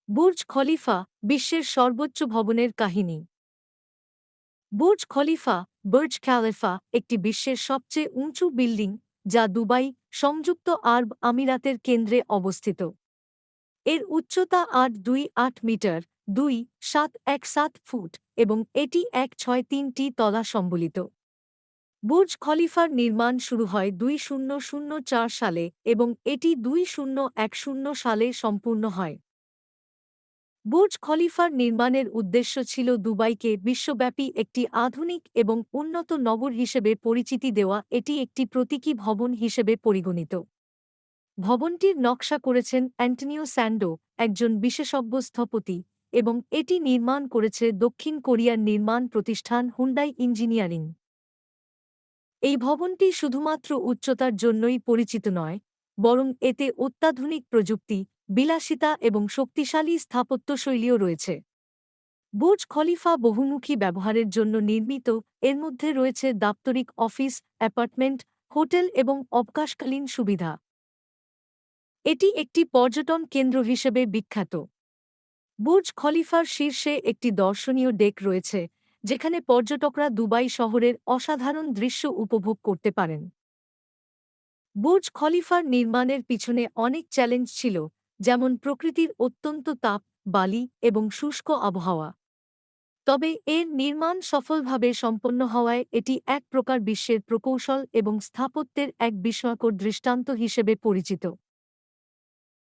Burj Khalifa বিশ্বের সর্বোচ্চ ভবনের কাহিনী। বুর্জ খলিফা বুর্জ খালিফা একটি বিশ্বের সবচেয়ে উঁচু বিল্ডিং যা দুবাই, সংযুক্ত আরব আমিরাতের কেন্দ্রে অবস্থিত। এর উচ্চতা ৮২৮ মিটার ২.৭১৭ ফুট এবং এটি ১৬৩টি তলা সম্বলিত। বুর্জ খলিফার নির্মাণ শুরু হয় ২০০৪ সালে এবং এটি ২০১০ সালে সম্পূর্ণ হয়। বুর্জ খলিফার নির্মাণের উদ্দেশ্য ছিল দুবাইকে বিশ্বব্যাপী একটি আধুনিক এবং উন্নত নগর হিসেবে পরিচিতি দেওয়া। এটি একটি প্রতীকী ভবন হিসেবে পরিগণিত। ভবনটির নকশা করেছেন অ্যান্টনিও স্যান্ডো, একজন বিশেষজ্ঞ স্থপতি, এবং এটি নির্মাণ করেছে দক্ষিণ কোরিয়ার নির্মাণ প্রতিষ্ঠান হুন্ডাই ইঞ্জিনিয়ারিং। এই ভবনটি শুধুমাত্র উচ্চতার জন্যই পরিচিত নয়, বরং এতে অত্যাধুনিক প্রযুক্তি, বিলাসিতা এবং শক্তিশালী স্থাপত্যশৈলীও রয়েছে। বুর্জ খলিফা বহুমুখী ব্যবহারের জন্য নির্মিত। এর মধ্যে রয়েছে দাপ্তরিক অফিস, অ্যাপার্টমেন্ট, হোটেল এবং অবকাশকালীন সুবিধা। এটি একটি পর্যটন কেন্দ্র হিসেবে বিখ্যাত। বুর্জ খলিফার শীর্ষে একটি দর্শনীয় ডেক রয়েছে, যেখানে পর্যটকরা দুবাই শহরের অসাধারণ দৃশ্য উপভোগ করতে পারেন। বুর্জ খলিফার নির্মাণের পিছনে অনেক চ্যালেঞ্জ ছিল, যেমন প্রকৃতির অত্যন্ত তাপ, বালি এবং শুষ্ক আবহাওয়া। তবে এর নির্মাণ সফলভাবে সম্পন্ন হওয়ায় এটি এক প্রকার বিশ্বের প্রকৌশল এবং স্থাপত্যের এক বিস্ময়কর দৃষ্টান্ত হিসেবে পরিচিত।